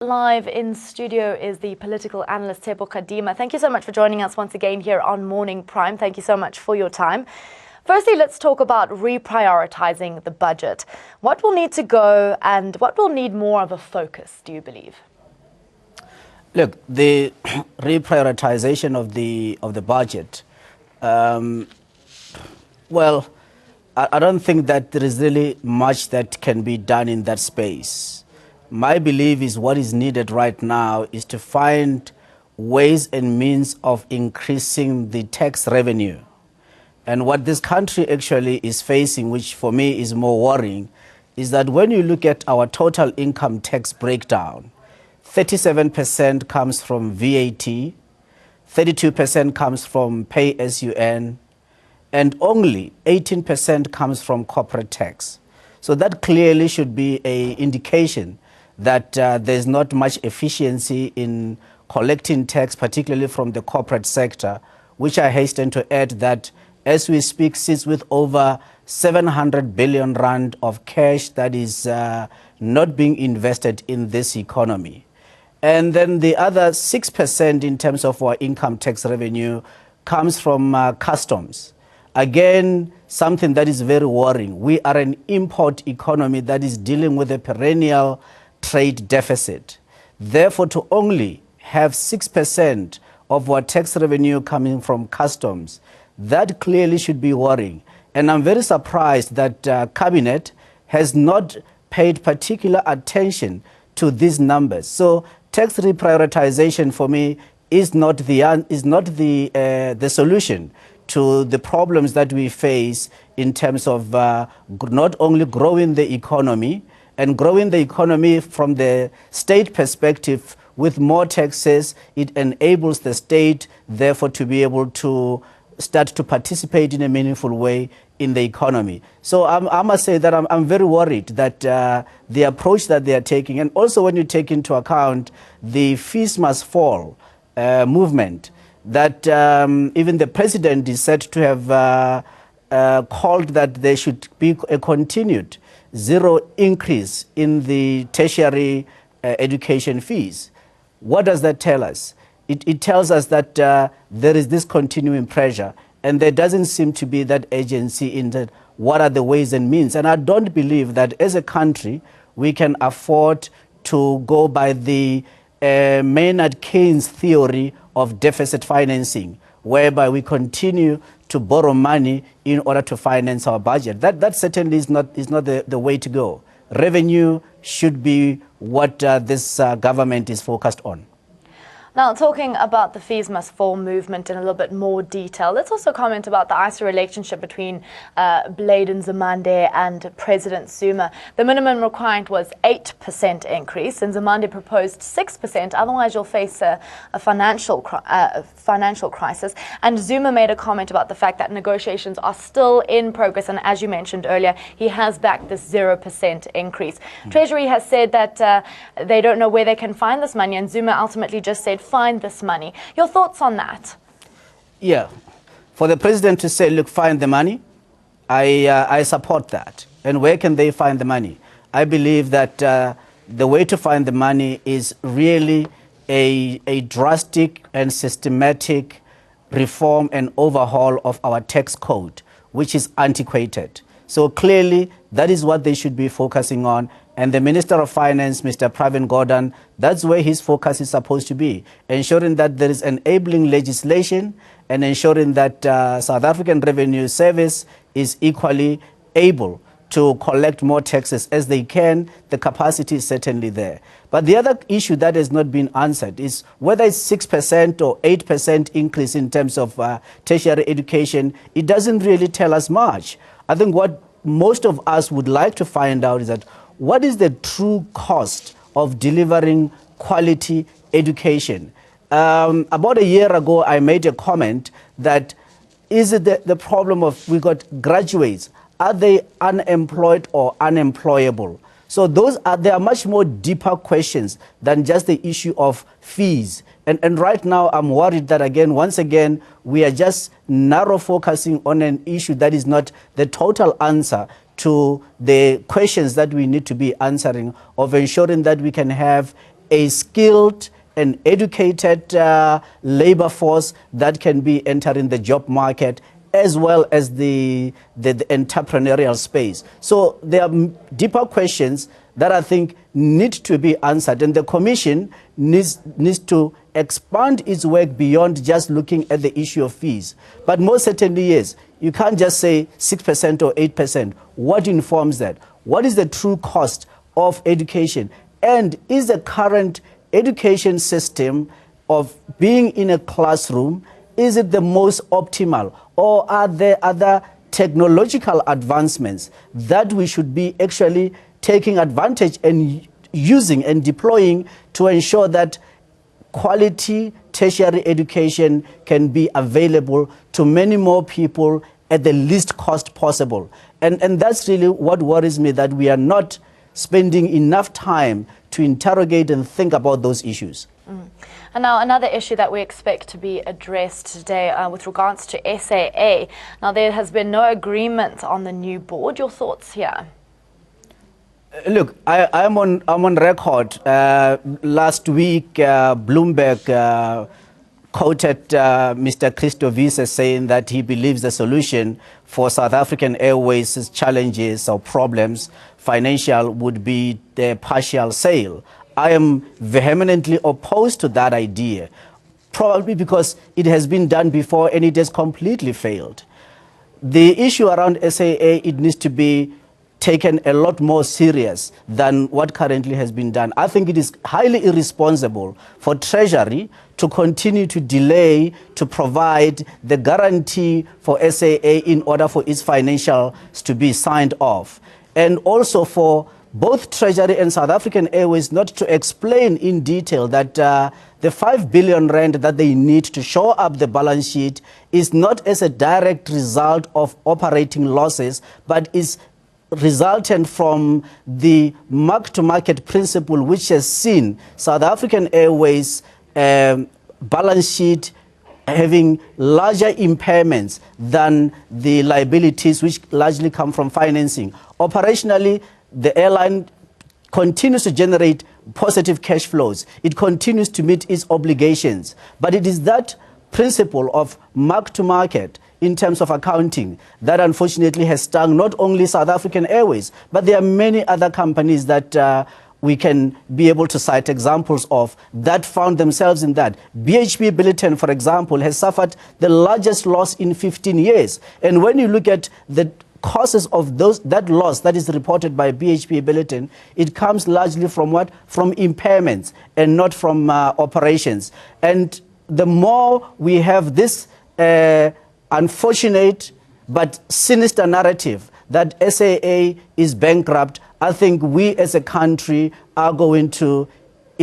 Live in studio is the political analyst Tshepo Kgadima. Thank you so much for joining us once again here on Morning Prime. Thank you so much for your time. Firstly, let's talk about reprioritizing the budget. What will need to go and what will need more of a focus, do you believe? Look, the reprioritization of the budget, well, I don't think that there is really much that can be done in that space. My belief is what is needed right now is to find ways and means of increasing the tax revenue. And what this country actually is facing, which for me is more worrying, is that when you look at our total income tax breakdown, 37% comes from VAT, 32% comes from pay-as-you-earn, and only 18% comes from corporate tax. So that clearly should be an indication that there's not much efficiency in collecting tax, particularly from the corporate sector, which I hasten to add that as we speak sits with over 700 billion rand of cash that is not being invested in this economy. And then the other 6% in terms of our income tax revenue comes from customs. Again, something that is very worrying. We are an import economy that is dealing with a perennial trade deficit. Therefore, to only have 6% of our tax revenue coming from customs, that clearly should be worrying. And I'm very surprised that Cabinet has not paid particular attention to these numbers. So tax reprioritization for me is not the solution to the problems that we face in terms of not only growing the economy, and growing the economy from the state perspective with more taxes, it enables the state, therefore, to be able to start to participate in a meaningful way in the economy. So I must say that I'm very worried that the approach that they are taking, and also when you take into account the fees must fall movement, that even the president is said to have called that there should be a continued zero increase in the tertiary education fees. What does that tell us? It tells us that there is this continuing pressure, and there doesn't seem to be that agency in that what are the ways and means. And I don't believe that as a country we can afford to go by the Maynard Keynes theory of deficit financing, whereby we continue to borrow money in order to finance our budget. That certainly is not the way to go. Revenue should be what this government is focused on. Now, talking about the fees must fall movement in a little bit more detail, let's also comment about the ISA relationship between Blade Nzimande and President Zuma. The minimum requirement was 8% increase, and Nzimande proposed 6%. Otherwise, you'll face a financial crisis. And Zuma made a comment about the fact that negotiations are still in progress. And as you mentioned earlier, he has backed this 0% increase. Treasury has said that they don't know where they can find this money, and Zuma ultimately just said, find this money. Your thoughts on that? Yeah, for the president to say, look, find the money, I support that. And where can they find the money? I believe that the way to find the money is really a drastic and systematic reform and overhaul of our tax code, which is antiquated. So clearly, that is what they should be focusing on. And the Minister of Finance, Mr. Pravin Gordhan, that's where his focus is supposed to be, ensuring that there is enabling legislation and ensuring that South African Revenue Service is equally able to collect more taxes as they can. The capacity is certainly there. But the other issue that has not been answered is whether it's 6% or 8% increase in terms of tertiary education. It doesn't really tell us much. I think what most of us would like to find out is that what is the true cost of delivering quality education? About a year ago, I made a comment that is it the problem of we got graduates, are they unemployed or unemployable? So there are much more deeper questions than just the issue of fees. And right now, I'm worried that, once again, we are just narrow focusing on an issue that is not the total answer to the questions that we need to be answering of ensuring that we can have a skilled and educated labor force that can be entering the job market, as well as the entrepreneurial space. So there are deeper questions that I think need to be answered, and the Commission needs to expand its work beyond just looking at the issue of fees. But most certainly, yes, you can't just say 6% or 8%. What informs that? What is the true cost of education? And is the current education system of being in a classroom, is it the most optimal, or are there other technological advancements that we should be actually taking advantage and using and deploying to ensure that quality tertiary education can be available to many more people at the least cost possible? And that's really what worries me, that we are not spending enough time to interrogate and think about those issues. And now another issue that we expect to be addressed today with regards to SAA. Now there has been no agreement on the new board. Your thoughts here? Look, I'm on record. Last week, Bloomberg quoted Mr. Christo Wiese as saying that he believes the solution for South African Airways' challenges or problems, financial, would be the partial sale. I am vehemently opposed to that idea, probably because it has been done before and it has completely failed. The issue around SAA, it needs to be taken a lot more serious than what currently has been done. I think it is highly irresponsible for Treasury to continue to delay to provide the guarantee for SAA in order for its financials to be signed off. And also for both Treasury and South African Airways not to explain in detail that the 5 billion rand that they need to show up the balance sheet is not as a direct result of operating losses, but is resultant from the mark-to-market principle, which has seen South African Airways balance sheet having larger impairments than the liabilities, which largely come from financing. Operationally, the airline continues to generate positive cash flows. It continues to meet its obligations. But it is that principle of mark-to-market in terms of accounting that unfortunately has stung not only South African Airways, but there are many other companies that we can be able to cite examples of that found themselves in that. BHP Billiton, for example, has suffered the largest loss in 15 years. And when you look at the causes of that loss that is reported by BHP Billiton, it comes largely from what? From impairments and not from operations. And the more we have this unfortunate but sinister narrative that SAA is bankrupt, I think we as a country are going to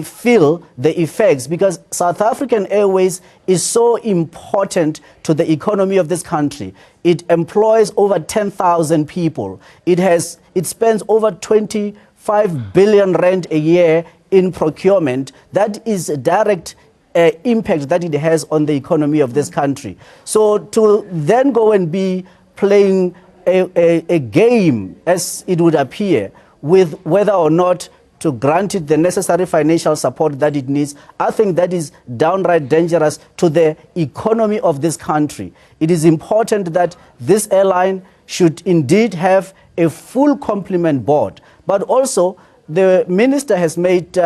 feel the effects, because South African Airways is so important to the economy of this country. It employs over 10,000 people. It spends over 25 billion rand a year in procurement. That is a direct impact that it has on the economy of this country. So to then go and be playing a game, as it would appear, with whether or not to grant it the necessary financial support that it needs, I think that is downright dangerous to the economy of this country. It is important that this airline should indeed have a full complement board, but also the minister has made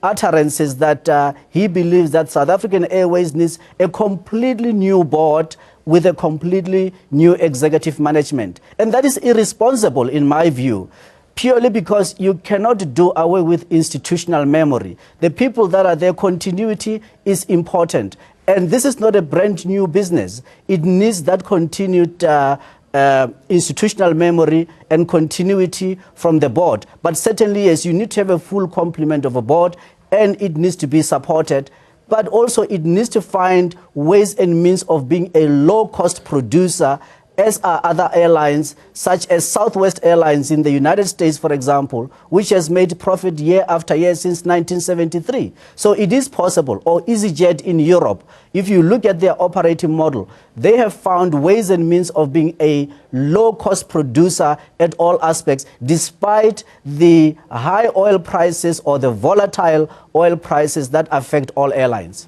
utterances that he believes that South African Airways needs a completely new board with a completely new executive management. And that is irresponsible in my view, purely because you cannot do away with institutional memory. The people that are there, continuity is important. And this is not a brand new business. It needs that continued institutional memory and continuity from the board. But certainly, yes, you need to have a full complement of a board, and it needs to be supported. But also it needs to find ways and means of being a low-cost producer as are other airlines, such as Southwest Airlines in the United States, for example, which has made profit year after year since 1973. So it is possible. Or EasyJet in Europe, if you look at their operating model, they have found ways and means of being a low-cost producer at all aspects, despite the high oil prices or the volatile oil prices that affect all airlines.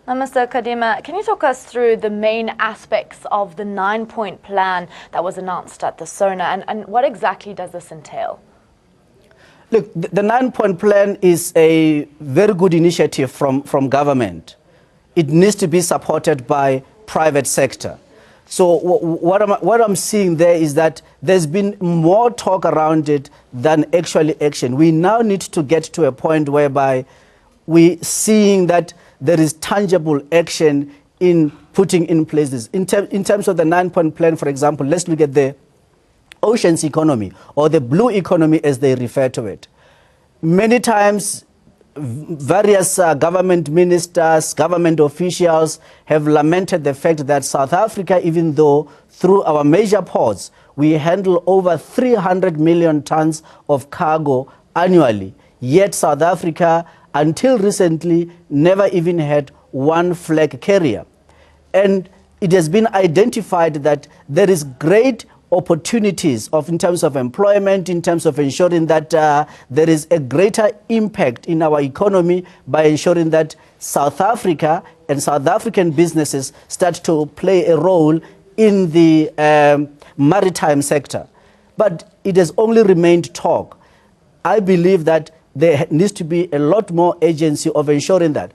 Now, Mr. Kgadima, can you talk us through the main aspects of the 9-point plan that was announced at the SONA, and what exactly does this entail? Look, the 9-point plan is a very good initiative from government. It needs to be supported by private sector. So what I'm seeing there is that there's been more talk around it than actually action. We now need to get to a point whereby we're seeing that there is tangible action in putting in place this. In terms of the 9-point plan, for example, let's look at the oceans economy, or the blue economy as they refer to it. Many times, various government ministers, government officials have lamented the fact that South Africa, even though through our major ports, we handle over 300 million tons of cargo annually, yet South Africa, until recently, never even had one flag carrier. And it has been identified that there is great opportunities in terms of employment, in terms of ensuring that there is a greater impact in our economy by ensuring that South Africa and South African businesses start to play a role in the maritime sector. But it has only remained talk. I believe that there needs to be a lot more agency of ensuring that.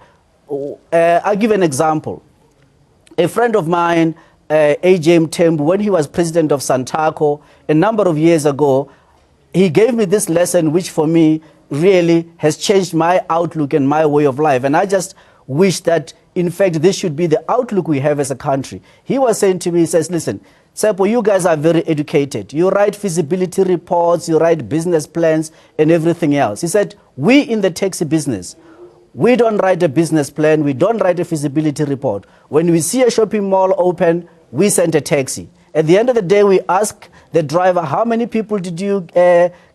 I'll give an example. A friend of mine, A.J. Mthembu, when he was president of Santaco a number of years ago, he gave me this lesson which for me really has changed my outlook and my way of life. And I just wish that, in fact, this should be the outlook we have as a country. He was saying to me, he says, listen, Tshepo, you guys are very educated. You write feasibility reports, you write business plans and everything else. He said, we in the taxi business, we don't write a business plan, we don't write a feasibility report. When we see a shopping mall open, we send a taxi. At the end of the day, we ask the driver, how many people did you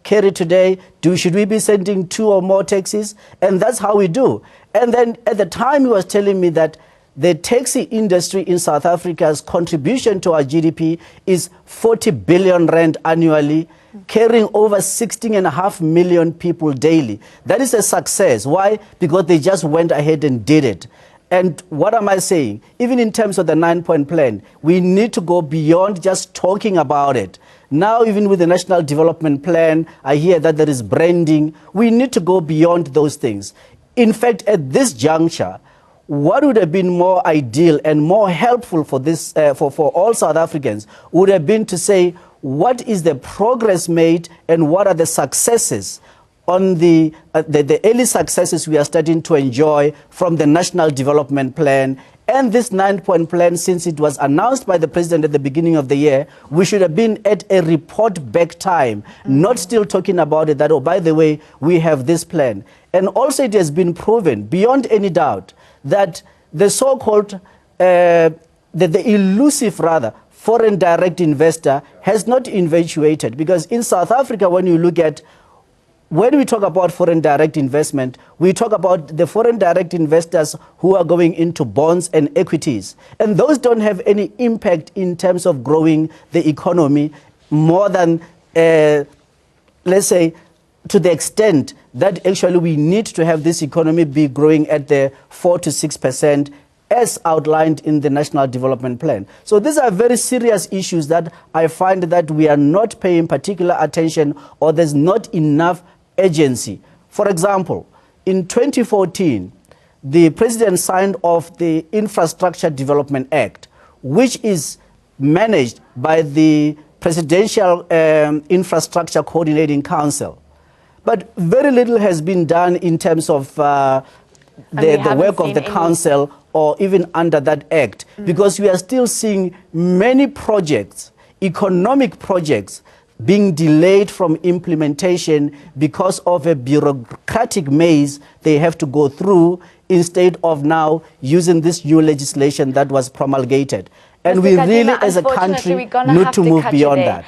carry today? Should we be sending 2 or more taxis? And that's how we do. And then at the time, he was telling me that the taxi industry in South Africa's contribution to our GDP is 40 billion rand annually, carrying over 16.5 million people daily. That is a success. Why? Because they just went ahead and did it. And what am I saying? Even in terms of the 9-point plan, we need to go beyond just talking about it. Now, even with the National Development Plan, I hear that there is branding. We need to go beyond those things. In fact, at this juncture, what would have been more ideal and more helpful for this, for all South Africans would have been to say, what is the progress made and what are the successes on the early successes we are starting to enjoy from the National Development Plan and this 9-point plan. Since it was announced by the president at the beginning of the year, we should have been at a report back time, not still talking about it that, oh, by the way, we have this plan. And also it has been proven beyond any doubt that the so-called, the elusive rather, foreign direct investor has not eventuated. Because in South Africa, when you look at, when we talk about foreign direct investment, we talk about the foreign direct investors who are going into bonds and equities. And those don't have any impact in terms of growing the economy more than, let's say, to the extent that actually we need to have this economy be growing at the 4 to 6% as outlined in the National Development Plan. So these are very serious issues that I find that we are not paying particular attention, or there's not enough agency. For example, in 2014, the president signed off the Infrastructure Development Act, which is managed by the Presidential Infrastructure Coordinating Council. But very little has been done in terms of the work of the council or even under that act, because we are still seeing many projects, economic projects, being delayed from implementation because of a bureaucratic maze they have to go through instead of now using this new legislation that was promulgated. And Mr. we Kgadima, really, as a unfortunately, country, we're gonna need have to move cut you beyond there. that.